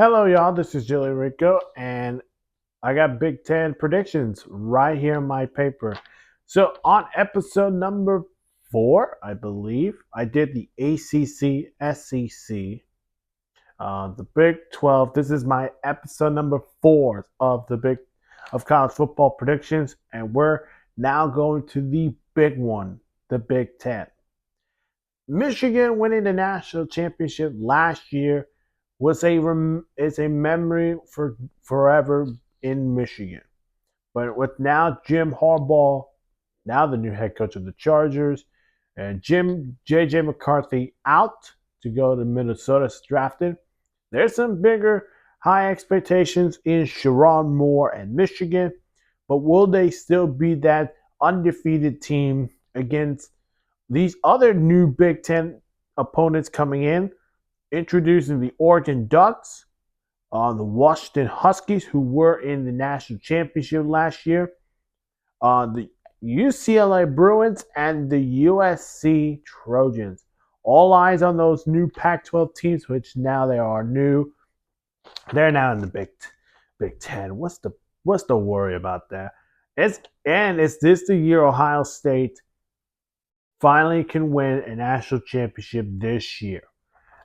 Hello, y'all. This is Jilly Rico, and I got Big Ten predictions right here in my paper. So, on episode number 4, I believe, I did the ACC, SEC, the Big 12. This is my episode number 4 of of college football predictions, and we're now going to the big one, the Big Ten. Michigan winning the national championship last year is a memory for forever in Michigan. But with now Jim Harbaugh, now the new head coach of the Chargers, and JJ McCarthy out to go to Minnesota drafted, there's some bigger high expectations in Sherrod Moore and Michigan. But will they still be that undefeated team against these other new Big Ten opponents coming in? Introducing the Oregon Ducks, the Washington Huskies, who were in the national championship last year, the UCLA Bruins, and the USC Trojans. All eyes on those new Pac-12 teams, which now they are new. They're now in the Big Ten. What's the worry about that? Is this the year Ohio State finally can win a national championship this year?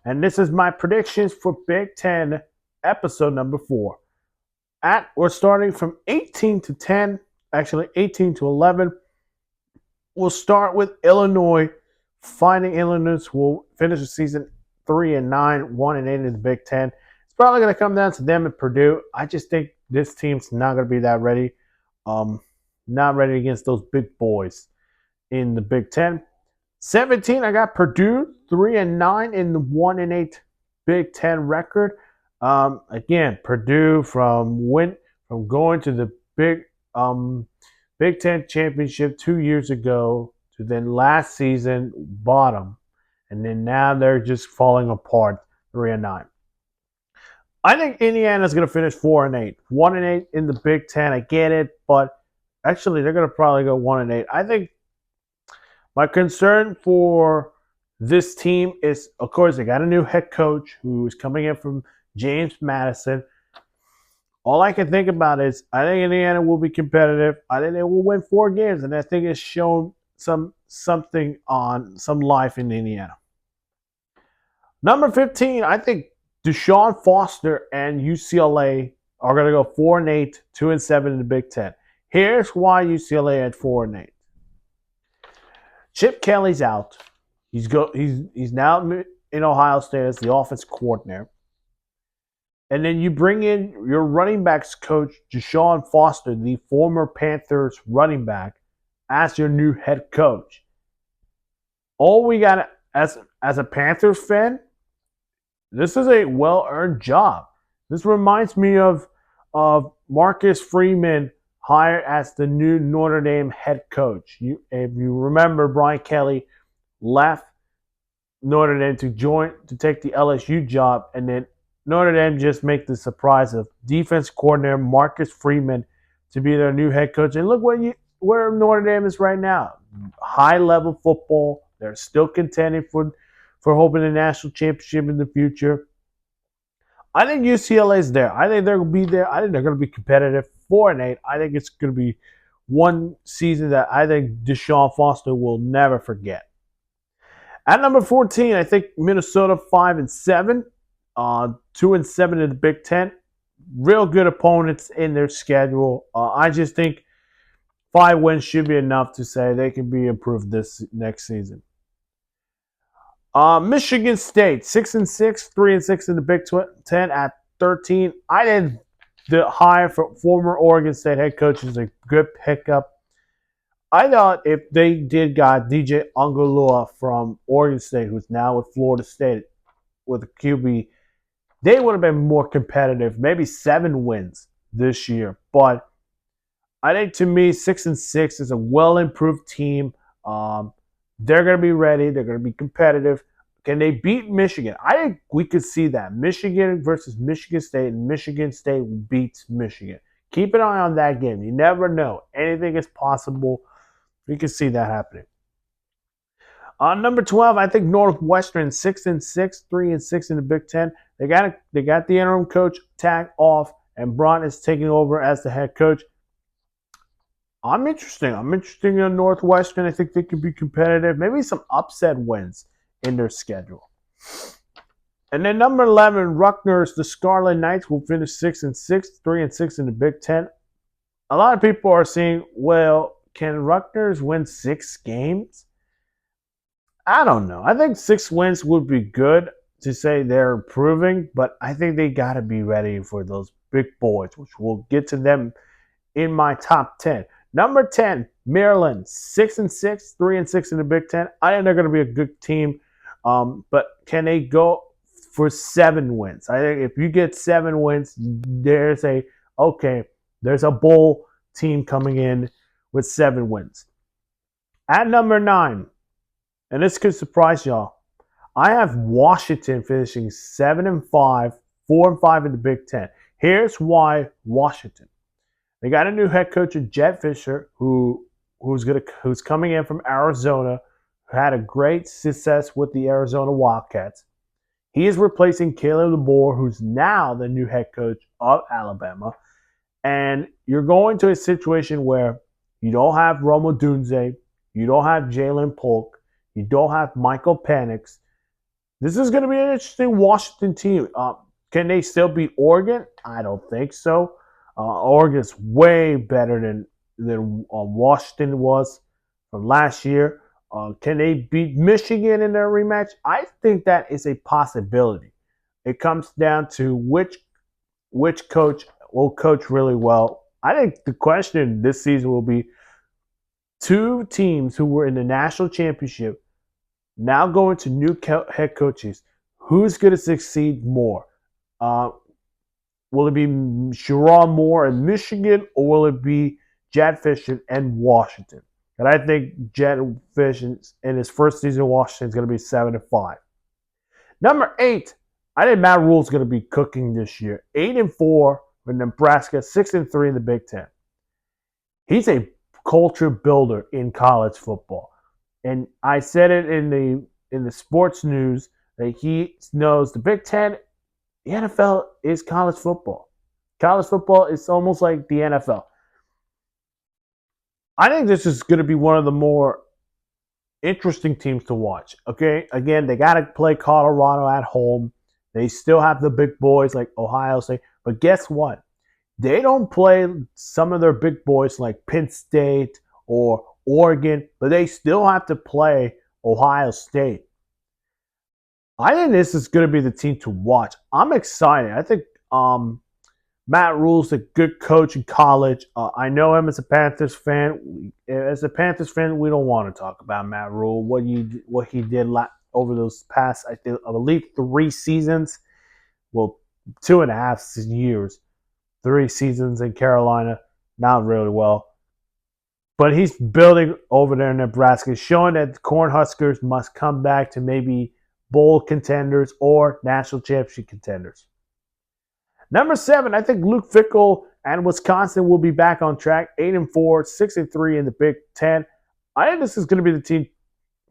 And this is my predictions for Big Ten episode number 4. We're starting from 18 to 10, actually 18 to 11. We'll start with Illinois. Finding Illinois will finish the season 3-9, 1-8 in the Big Ten. It's probably going to come down to them and Purdue. I just think this team's not going to be that ready. Not ready against those big boys in the Big Ten. 17, I got Purdue 3-9 in the 1-8 Big Ten record. Again, Purdue from going to the Big Ten championship 2 years ago to then last season bottom, and then now they're just falling apart 3-9. I think Indiana's going to finish 4-8, 1-8 in the Big Ten. I get it, but actually they're going to probably go 1-8. I think. My concern for this team is, of course, they got a new head coach who is coming in from James Madison. All I can think about is I think Indiana will be competitive. I think they will win 4 games, and I think it's shown some life in Indiana. Number 15, I think Deshaun Foster and UCLA are going to go 4-8, 2-7 in the Big Ten. Here's why UCLA at 4-8. Chip Kelly's out. He's now in Ohio State as the offense coordinator. And then you bring in your running backs coach, Deshaun Foster, the former Panthers running back, as your new head coach. All we got as a Panthers fan, this is a well-earned job. This reminds me of Marcus Freeman hired as the new Notre Dame head coach. If you remember, Brian Kelly left Notre Dame to take the LSU job, and then Notre Dame just make the surprise of defense coordinator Marcus Freeman to be their new head coach. And look where Notre Dame is right now. High-level football. They're still contending for hoping the national championship in the future. I think UCLA is there. I think they're going to be there. I think they're going to be competitive. 4-8. I think it's going to be one season that I think Deshaun Foster will never forget. At number 14, I think Minnesota 5-7, 2-7 in the Big Ten. Real good opponents in their schedule. I just think 5 wins should be enough to say they can be improved this next season. Michigan State 6-6, 3-6 in the Big Ten at 13. I did the hire for former Oregon State head coach is a good pickup. I thought if they did got DJ Uiagalelei from Oregon State, who's now with Florida State with a QB, they would have been more competitive, maybe 7 wins this year. But I think to me, 6-6 is a well-improved team. They're going to be ready. They're going to be competitive. Can they beat Michigan? I think we could see that. Michigan versus Michigan State, and Michigan State beats Michigan. Keep an eye on that game. You never know. Anything is possible. We can see that happening. Number 12, I think Northwestern 6-6, 3-6 in the Big Ten. got the interim coach tag off, and Braun is taking over as the head coach. I'm interested in Northwestern. I think they could be competitive. Maybe some upset wins in their schedule. And then number 11, Rutgers, the Scarlet Knights will finish 6-6, 3-6 in the Big Ten. A lot of people are saying, well, can Rutgers win 6 games? I don't know. I think 6 wins would be good to say they're improving, but I think they got to be ready for those big boys, which we'll get to them in my top 10. Number 10, Maryland, 6-6, 3-6 in the Big Ten. I think they're going to be a good team, but can they go for 7 wins? I think if you get 7 wins, there's a bowl team coming in with 7 wins. At number 9, and this could surprise y'all, I have Washington finishing 7-5, 4-5 in the Big Ten. Here's why Washington. They got a new head coach, Jedd Fisch, who's coming in from Arizona, who had a great success with the Arizona Wildcats. He is replacing Caleb DeBoer, who's now the new head coach of Alabama. And you're going to a situation where you don't have Rome Odunze, you don't have Jalen Polk, you don't have Michael Penix. This is going to be an interesting Washington team. Can they still beat Oregon? I don't think so. Oregon's way better than Washington was from last year. Can they beat Michigan in their rematch? I think that is a possibility. It comes down to which coach will coach really well. I think the question this season will be 2 teams who were in the national championship now going to new head coaches. Who's going to succeed more? Will it be Sherrod Moore in Michigan, or will it be Jedd Fisch and Washington? And I think Jedd Fisch in his first season in Washington is going to be 7-5. Number 8, I think Matt Rhule's going to be cooking this year. 8-4 with Nebraska, 6-3 in the Big Ten. He's a culture builder in college football, and I said it in the sports news that he knows the Big Ten. The NFL is college football. College football is almost like the NFL. I think this is going to be one of the more interesting teams to watch. Okay, again, they got to play Colorado at home. They still have the big boys like Ohio State. But guess what? They don't play some of their big boys like Penn State or Oregon, but they still have to play Ohio State. I think this is going to be the team to watch. I'm excited. I think Matt Rhule's a good coach in college. I know him as a Panthers fan. As a Panthers fan, we don't want to talk about Matt Rhule, what he did over those past, I believe, 3 seasons. Well, 2.5 years. 3 seasons in Carolina. Not really well. But he's building over there in Nebraska, showing that the Cornhuskers must come back to maybe bowl contenders or national championship contenders. Number 7, I think Luke Fickell and Wisconsin will be back on track. 8-4, 6-3 in the Big Ten. I think this is going to be the team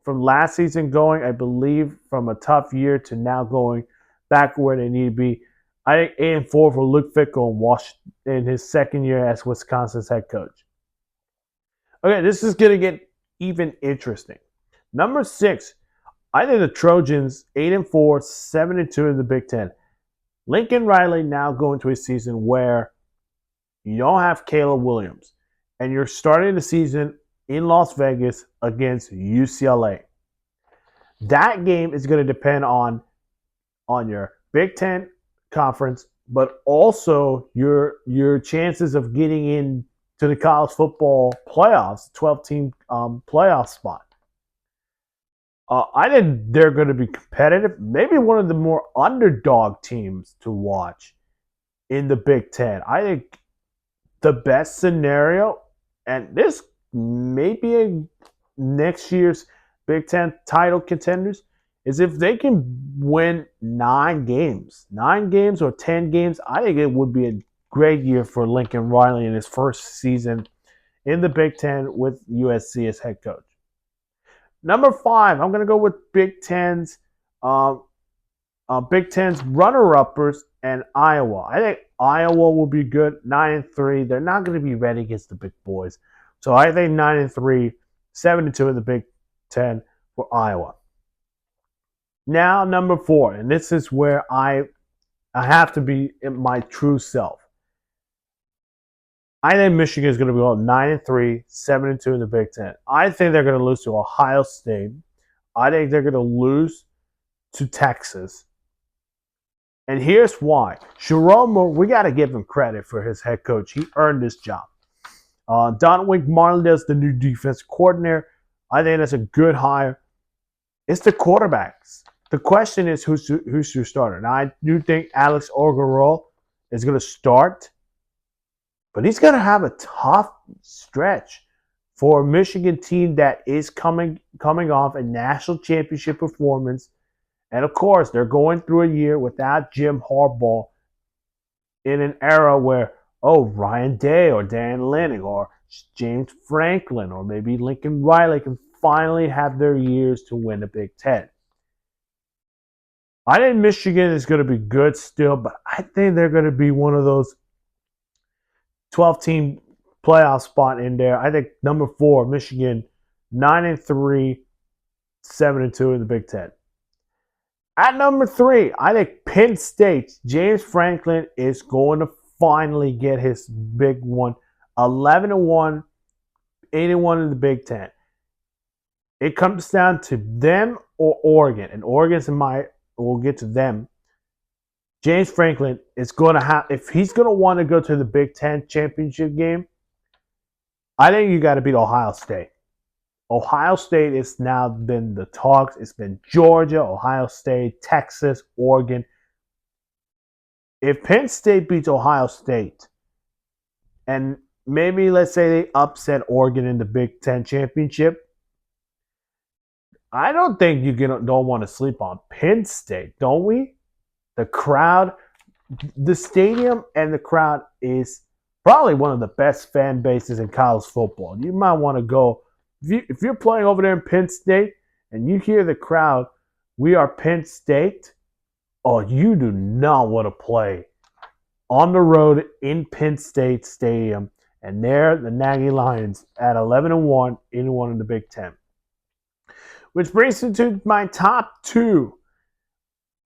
from last season going, I believe, from a tough year to now going back where they need to be. I think 8-4 for Luke Fickell in his second year as Wisconsin's head coach. Okay, this is going to get even interesting. Number 6, I think the Trojans, 8-4, 7-2 in the Big Ten. Lincoln Riley now going to a season where you don't have Caleb Williams, and you're starting the season in Las Vegas against UCLA. That game is going to depend on your Big Ten conference, but also your chances of getting in to the college football playoffs, 12-team playoff spot. I think they're going to be competitive. Maybe one of the more underdog teams to watch in the Big Ten. I think the best scenario, and this may be a next year's Big Ten title contenders, is if they can win 9 games or 10 games. I think it would be a great year for Lincoln Riley in his first season in the Big Ten with USC as head coach. Number 5, I'm going to go with Big Ten's Big Ten's runner-uppers and Iowa. I think Iowa will be good, 9-3. They're not going to be ready against the big boys, so I think 9-3, 7-2 in the Big Ten for Iowa. Now number 4, and this is where I have to be in my true self. I think Michigan is going to go 9-3, 7-2 in the Big Ten. I think they're going to lose to Ohio State. I think they're going to lose to Texas. And here's why. Jerome, we got to give him credit for his head coach. He earned this job. Donwick Martindale's the new defense coordinator. I think that's a good hire. It's the quarterbacks. The question is who's your starter. Now, I do think Alex Orgeron is going to start, but he's going to have a tough stretch for a Michigan team that is coming off a national championship performance. And, of course, they're going through a year without Jim Harbaugh in an era where, Ryan Day or Dan Lanning or James Franklin or maybe Lincoln Riley can finally have their years to win the Big Ten. I think Michigan is going to be good still, but I think they're going to be one of those 12-team playoff spot in there. I think number 4, Michigan, 9-3, 7-2 in the Big Ten. At number 3, I think Penn State, James Franklin is going to finally get his big one. 11-1, 81 in the Big Ten. It comes down to them or Oregon, and Oregon's we'll get to them. James Franklin is going to have, if he's going to want to go to the Big Ten championship game, I think you got to beat Ohio State. Ohio State has now been the talks. It's been Georgia, Ohio State, Texas, Oregon. If Penn State beats Ohio State, and maybe let's say they upset Oregon in the Big Ten championship, I don't think you don't want to sleep on Penn State, don't we? The crowd, the stadium and the crowd is probably one of the best fan bases in college football. You might want to go. If you're playing over there in Penn State and you hear the crowd, we are Penn State, you do not want to play on the road in Penn State Stadium. And there, the Nittany Lions at 11-1, 81 in the Big Ten. Which brings me to my top 2,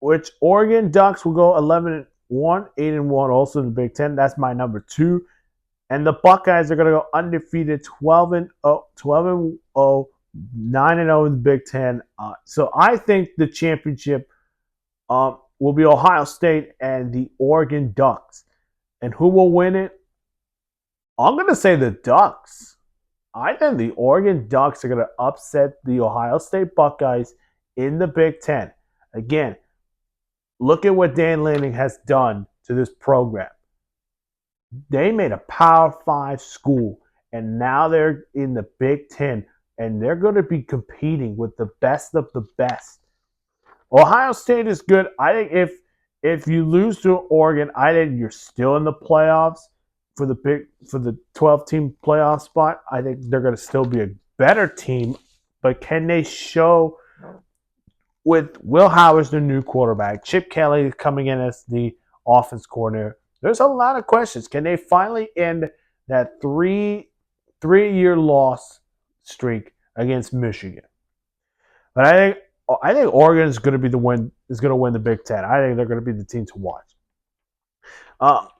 which Oregon Ducks will go 11-1, 8-1 also in the Big Ten. That's my number 2. And the Buckeyes are going to go undefeated 12-0, 9-0 in the Big Ten. So I think the championship will be Ohio State and the Oregon Ducks. And who will win it? I'm going to say the Ducks. I think the Oregon Ducks are going to upset the Ohio State Buckeyes in the Big Ten. Again, look at what Dan Lanning has done to this program. They made a Power 5 school, and now they're in the Big Ten, and they're going to be competing with the best of the best. Ohio State is good. I think if you lose to Oregon, I think you're still in the playoffs for the 12-team playoff spot. I think they're going to still be a better team, but can they show with Will Howard's the new quarterback, Chip Kelly coming in as the offense coordinator? There's a lot of questions. Can they finally end that three-year loss streak against Michigan? But I think Oregon is going to win the Big Ten. I think they're going to be the team to watch.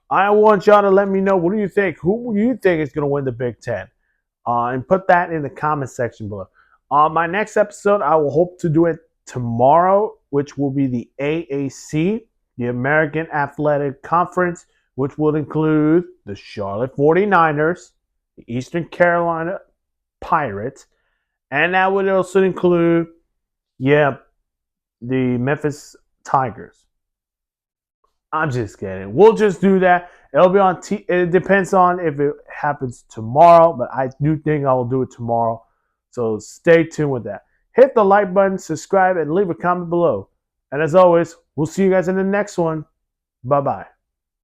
I want y'all to let me know, what do you think? Who do you think is going to win the Big Ten? And put that in the comment section below. My next episode, I will hope to do it tomorrow, which will be the AAC, the American Athletic Conference, which will include the Charlotte 49ers, the Eastern Carolina Pirates, and that would also include, the Memphis Tigers. I'm just kidding. We'll just do that. It'll be on it depends on if it happens tomorrow, but I do think I will do it tomorrow. So stay tuned with that. Hit the like button, subscribe, and leave a comment below. And as always, we'll see you guys in the next one. Bye-bye.